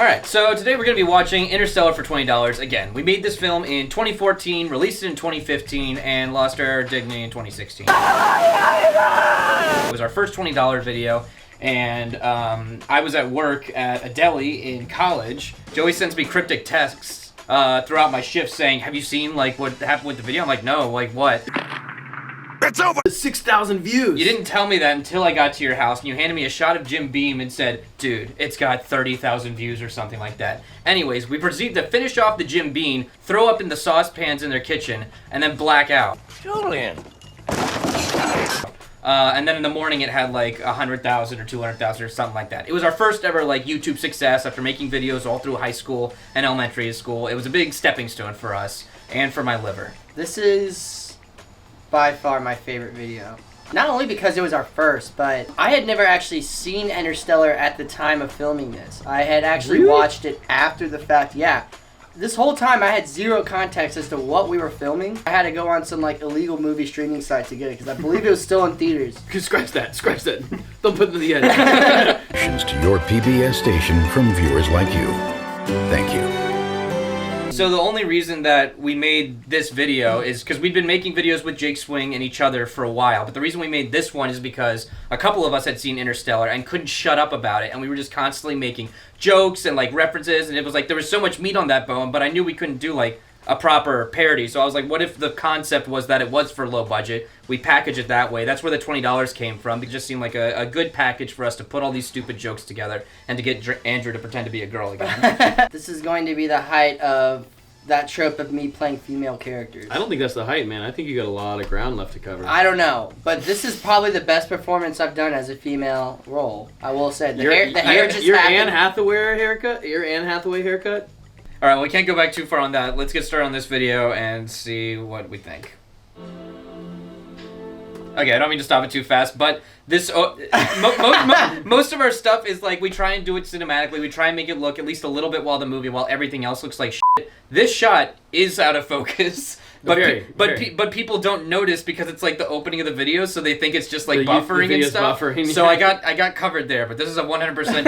Alright, so today we're going to be watching Interstellar for $20. Again, we made this film in 2014, released it in 2015, and lost our dignity in 2016. It was our first $20 video, and I was at work at a deli in college. Joey sends me cryptic texts throughout my shift saying, have you seen like what happened with the video? I'm like, no, like what? It's over! 6,000 views! You didn't tell me that until I got to your house, and you handed me a shot of Jim Beam and said, dude, it's got 30,000 views or something like that. Anyways, we proceed to finish off the Jim Beam, throw up in the saucepans in their kitchen, and then black out. Julian! And then in the morning it had like 100,000 or 200,000 or something like that. It was our first ever like YouTube success after making videos all through high school and elementary school. It was a big stepping stone for us and for my liver. This is by far my favorite video. Not only because it was our first, but I had never actually seen Interstellar at the time of filming this. I had actually watched it after the fact. Yeah. This whole time I had zero context as to what we were filming. I had to go on some like illegal movie streaming site to get it because I believe it was still in theaters. Scratch that. Don't put it in the edit. To your PBS station from viewers like you. Thank you. So the only reason that we made this video is because we've been making videos with Jake Swing and each other for a while. But the reason we made this one is because a couple of us had seen Interstellar and couldn't shut up about it. And we were just constantly making jokes and like references. And it was like there was so much meat on that bone, but I knew we couldn't do like a proper parody. So I was like, what if the concept was that it was for low budget? We package it that way. That's where the $20 came from. It just seemed like a good package for us to put all these stupid jokes together and to get Andrew to pretend to be a girl again. This is going to be the height of that trope of me playing female characters. I don't think that's the height, man. I think you got a lot of ground left to cover. I don't know, but this is probably the best performance I've done as a female role. I will say the hair just your happened. Anne Hathaway haircut. Your Anne Hathaway haircut. All right, well, we can't go back too far on that. Let's get started on this video and see what we think. Okay, I don't mean to stop it too fast, but this most of our stuff is like we try and do it cinematically. We try and make it look at least a little bit while everything else looks like shit. This shot is out of focus. But but people don't notice because it's like the opening of the video, so they think it's just like buffering and stuff. So I got covered there, but this is a 100%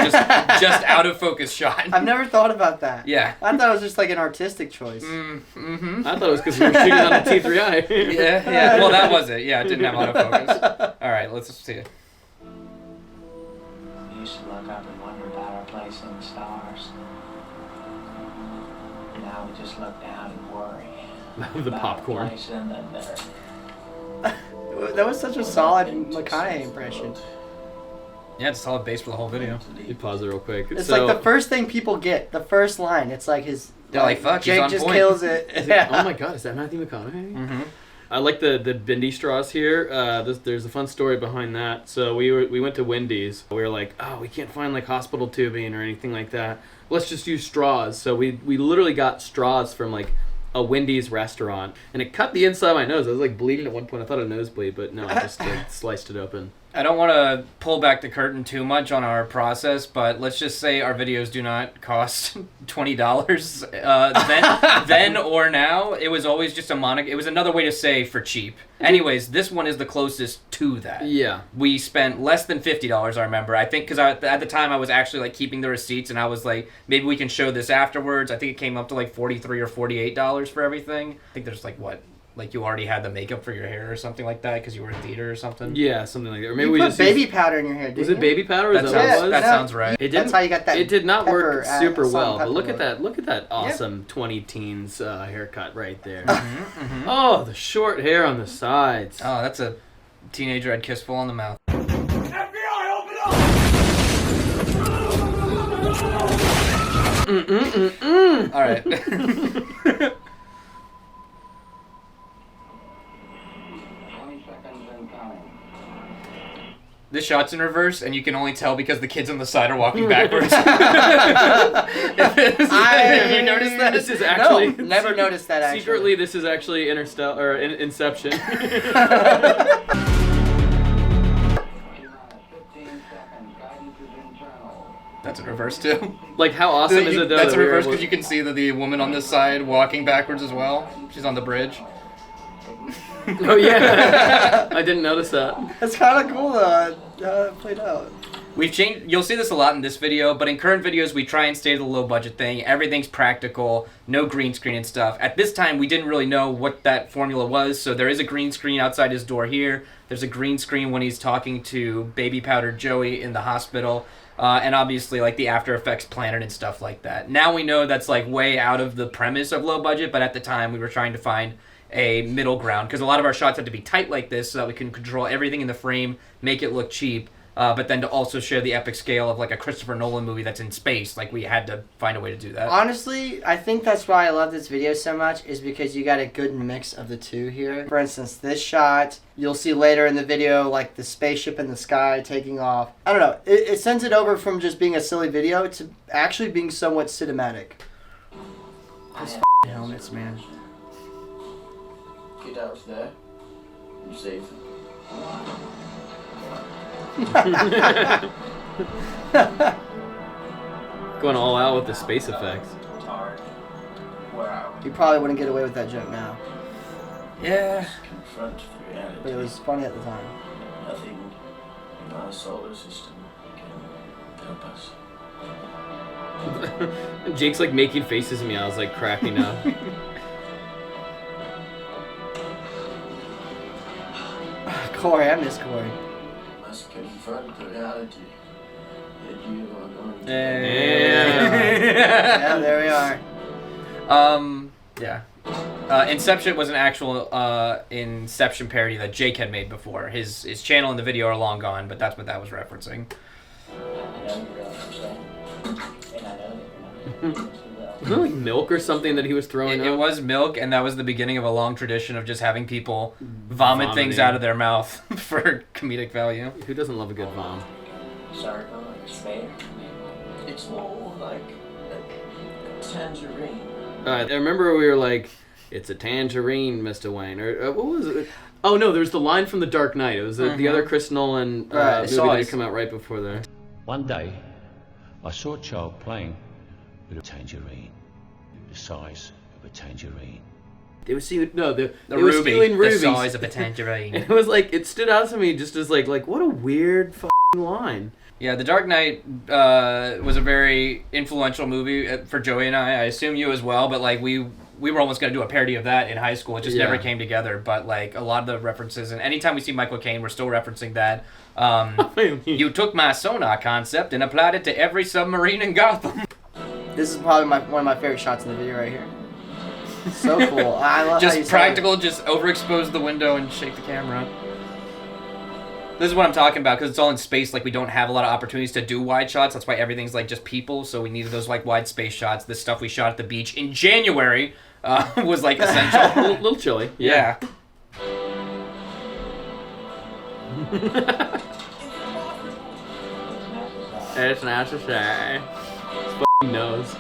just out of focus shot. I've never thought about that. Yeah. I thought it was just like an artistic choice. Mm-hmm. I thought it was because we were shooting on a T3i. yeah. Well, that was it. Yeah, it didn't have autofocus. All right, let's see it. We used to look up and wonder about our place in the stars. Now we just look down and worry. The popcorn. That was such a solid McConaughey impression. Yeah, it's a solid base for the whole video. You pause it real quick. It's like the first thing people get, the first line. It's like his. They're like, fuck, Jake he's on just point. kills it. Yeah. Oh my god, is that Matthew McConaughey? Mm-hmm. I like the bendy straws here. There's a fun story behind that. So we went to Wendy's. We were like, oh, we can't find like hospital tubing or anything like that. Let's just use straws. So we literally got straws from like a Wendy's restaurant, and it cut the inside of my nose. I was like bleeding at one point. I thought a nosebleed, but no, I just like, sliced it open. I don't want to pull back the curtain too much on our process, but let's just say our videos do not cost $20 then or now. It was always just a moniker. It was another way to say for cheap. Anyways, this one is the closest to that. Yeah. We spent less than $50, I remember. I think because at the time I was actually like keeping the receipts, and I was like, maybe we can show this afterwards. I think it came up to like $43 or $48 for everything. I think there's like what? Like you already had the makeup for your hair or something like that because you were in theater or something? Yeah, something like that. Or maybe you we put just baby powder in your hair, didn't Was it you? baby powder? That sounds right. That's how you got that. It did not work pepper, super well, pepper but look look. at that awesome 20 teens haircut right there. Mm-hmm. Oh, the short hair on the sides. Oh, that's a teenager I'd kiss full on the mouth. FBI, open up! All right. This shot's in reverse, and you can only tell because the kids on the side are walking backwards. Have you noticed that? This is actually No, never noticed that actually. Secretly, this is actually Interstellar or Inception. That's in reverse too. Like how awesome is it though? That's in that we were reverse able- because you can see that the woman on this side walking backwards as well. She's on the bridge. Oh yeah, I didn't notice that. That's kind of cool though, how it played out. We've changed. You'll see this a lot in this video, but in current videos, we try and stay to the low budget thing. Everything's practical, no green screen and stuff. At this time, we didn't really know what that formula was, so there is a green screen outside his door here. There's a green screen when he's talking to baby powder Joey in the hospital, and obviously like the After Effects planet and stuff like that. Now we know that's like way out of the premise of low budget, but at the time we were trying to find a middle ground because a lot of our shots had to be tight like this so that we can control everything in the frame, make it look cheap. But then to also share the epic scale of like a Christopher Nolan movie that's in space, like we had to find a way to do that. Honestly, I think that's why I love this video so much, is because you got a good mix of the two here. For instance, this shot, you'll see later in the video, like the spaceship in the sky taking off. I don't know, it sends it over from just being a silly video to actually being somewhat cinematic. Those helmets, man. Get out there. I'm safe. Going all out with the space effects. Where are we? You probably wouldn't get away with that joke now, Yeah. Confront reality. but it was funny at the time. Nothing in our solar system can help us. Jake's like making faces at me. I was like cracking up. Corey, I miss Corey. Must confront the reality that you are going to. Yeah, there we are. Yeah. Inception was an actual Inception parody that Jake had made before. His channel and the video are long gone, but that's what that was referencing. I know you realize what I'm saying. And I know that you're not too well. Was it like milk or something that he was throwing It up? was milk, and that was the beginning of a long tradition of just having people vomit things Vomiting. out of their mouth for comedic value. Who doesn't love a good vom? Sorry, no, like a spade. It's more like a tangerine. I remember we were like, "It's a tangerine, Mr. Wayne," or what was it? Oh no, there was the line from The Dark Knight. It was the other Chris Nolan Right, movie Saw that It. had come out right before there. One day, I saw a child playing with a tangerine, the size of a tangerine. It was stealing, no, The it was ruby, stealing the rubies. size of a tangerine. And it was like, it stood out to me just as like what a weird f***ing line. Yeah, The Dark Knight was a very influential movie for Joey and I assume you as well, but like we were almost going to do a parody of that in high school. It just never Yeah. came together, but like a lot of the references, and anytime we see Michael Caine, we're still referencing that. You took my sonar concept and applied it to every submarine in Gotham. This is probably one of my favorite shots in the video right here. So cool. I love how you Just said practical, just overexpose the window and shake the camera. This is what I'm talking about, because it's all in space. Like, we don't have a lot of opportunities to do wide shots. That's why everything's like just people. So we needed those like wide space shots. This stuff we shot at the beach in January was like essential. A little chilly. Yeah. It's necessary. His f***ing nose.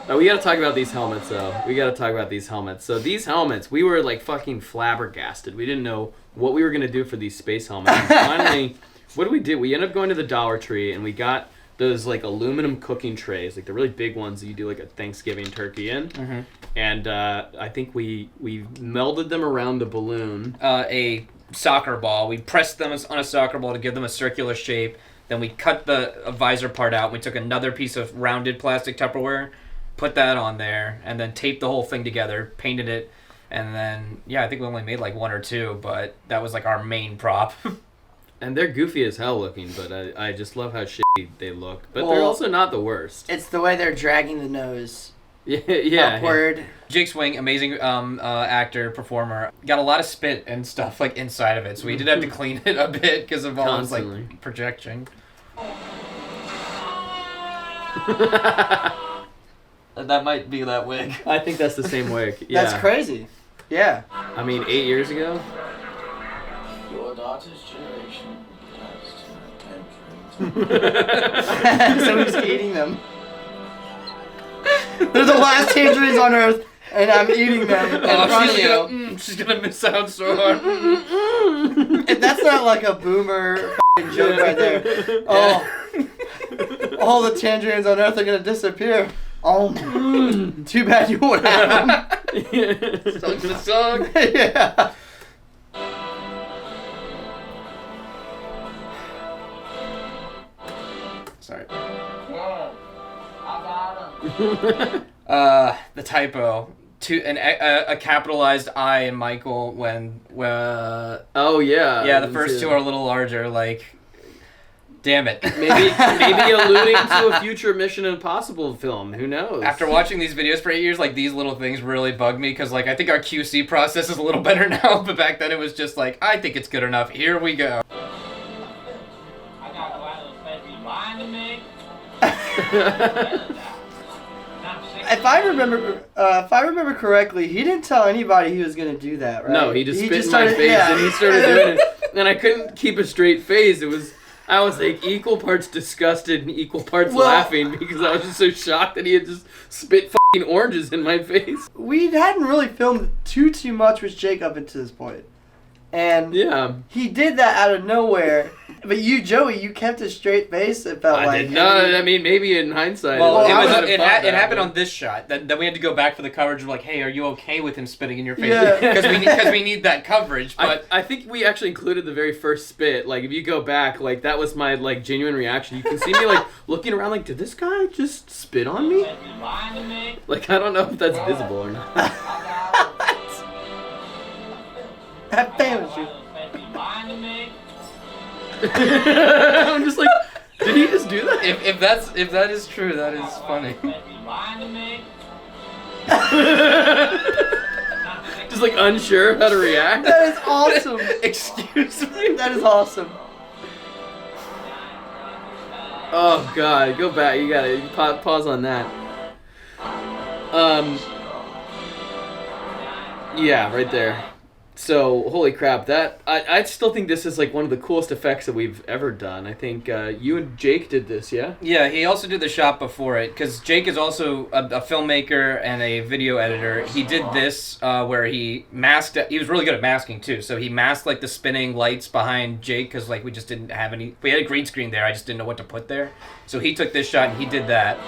Oh, we gotta talk about these helmets, though. We gotta talk about these helmets. So these helmets, we were like fucking flabbergasted. We didn't know what we were gonna do for these space helmets. And finally, what did we do? We ended up going to the Dollar Tree and we got those like aluminum cooking trays, like the really big ones that you do like a Thanksgiving turkey in. Mm-hmm. And I think we melded them around the balloon. A soccer ball. We pressed them on a soccer ball to give them a circular shape. Then we cut the visor part out. We took another piece of rounded plastic Tupperware, put that on there, and then taped the whole thing together, painted it, and then, yeah, I think we only made like one or two, but that was like our main prop. And they're goofy as hell looking, but I just love how shitty they look. But they're Well, also not the worst. It's the way they're dragging the nose Yeah. upward. Jake Swing, amazing actor, performer, got a lot of spit and stuff like inside of it, so we did have to clean it a bit because of all this Constantly. like projection. That might be that wig. I think that's the same wig. Yeah. That's crazy. Yeah. I mean, 8 years ago? Your daughter's generation does tangerines. So he's eating them. They're the last tangerines on Earth, and I'm eating them in front of you. She's gonna miss out so hard. If that's not like a boomer f***ing joke right there. Oh, all the tangerines on Earth are gonna disappear. Oh, too bad you won't have them. Suck's gonna suck. Yeah. Sorry. Yeah. I got him. The typo. A capitalized I in Michael when Oh yeah. yeah, the first two are a little larger. Like, damn it. Maybe alluding to a future Mission Impossible film. Who knows? After watching these videos for 8 years, like, these little things really bug me because, like, I think our QC process is a little better now, but back then it was just like, I think it's good enough. Here we go. I got go out of the space. You lying to me? If I remember correctly, he didn't tell anybody he was gonna do that, right? No, he just spit in my face and he started doing it, and I couldn't keep a straight face. I was like equal parts disgusted and equal parts laughing because I was just so shocked that he had just spit fucking oranges in my face. We hadn't really filmed too much with Jake up until this point. And yeah, he did that out of nowhere. But you, Joey, you kept a straight face. It felt I did not. I mean, maybe in hindsight. Well, it it happened on this shot. Then we had to go back for the coverage of like, hey, are you okay with him spitting in your face? Yeah. Because we need that coverage. But I think we actually included the very first spit. Like, if you go back, like, that was my, like, genuine reaction. You can see me, like, looking around like, did this guy just spit on me? Like, I don't know if that's visible or not. That famous you. I'm just like, did he just do that? if that is true, that is funny. Just like unsure how to react. That is awesome. Excuse me. That is awesome. Oh god, go back. You gotta pause on that. Yeah, right there. So, holy crap, that I still think this is like one of the coolest effects that we've ever done. I think you and Jake did this, yeah? Yeah, he also did the shot before it, because Jake is also a filmmaker and a video editor. He did this where he masked, he was really good at masking too, so he masked like the spinning lights behind Jake, because like we just didn't have any, we had a green screen there, I just didn't know what to put there. So he took this shot and he did that.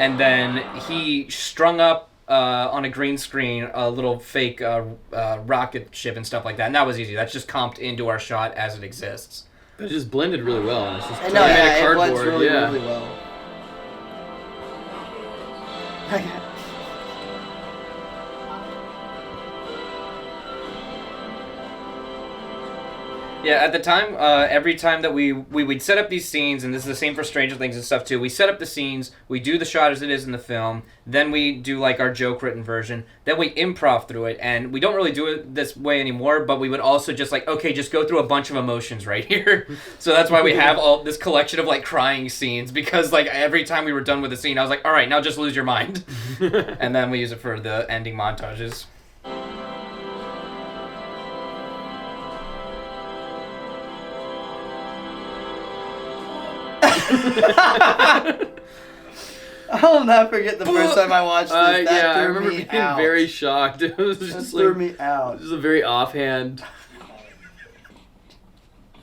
And then he strung up on a green screen a little fake rocket ship and stuff like that, and that was easy. That's just comped into our shot as it exists. It just blended really well. And it's just I know, yeah, it blends cardboard. really, Yeah. really well. Yeah, at the time, every time that we'd set up these scenes, and this is the same for Stranger Things and stuff too, we set up the scenes, we do the shot as it is in the film, then we do like our joke written version, then we improv through it, and we don't really do it this way anymore, but we would also just like, okay, just go through a bunch of emotions right here. So that's why we have all this collection of like crying scenes, because like every time we were done with a scene, I was like, all right, now just lose your mind. And then we use it for the ending montages. I'll not forget the first time I watched this. Yeah, I threw remember me being out. very shocked. It was That just threw like, me out. just a very offhand.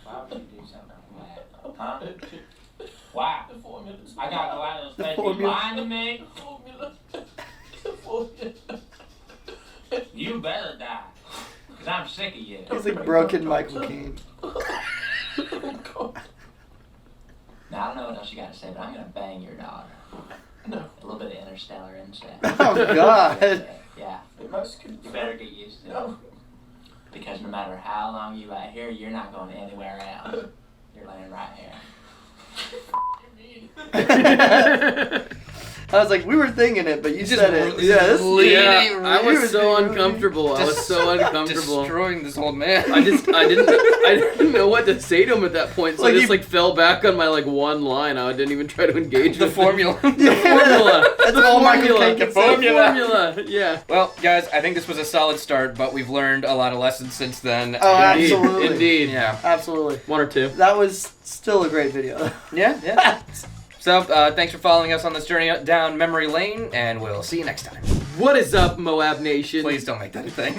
Why would you do something like that? Huh? Why? I gotta go out of the space. You formula. lying to me? You better die. Because I'm sick of you. He's like broken Michael Caine. Now, I don't know what else you got to say, but I'm going to bang your daughter. No. A little bit of Interstellar instead. Oh, God. Yeah. You better get used to it. Because no matter how long you out here, you're not going anywhere else. You're laying right here. I was like, we were thinking it, but you Just said it. really Yeah, this Yeah, I you was were so thinking- uncomfortable. I was so uncomfortable. Destroying this old man. I didn't know what to say to him at that point, so Like I just you- like fell back on my like one line. I didn't even try to engage The with formula. The formula. That's the all Michael formula. Caine can The say. formula. Yeah. Well, guys, I think this was a solid start, but we've learned a lot of lessons since then. Oh, Indeed. absolutely. Indeed. Yeah. Absolutely. One or two. That was still a great video. Yeah. So, thanks for following us on this journey down memory lane, and we'll see you next time. What is up, Moab Nation? Please don't make that a thing.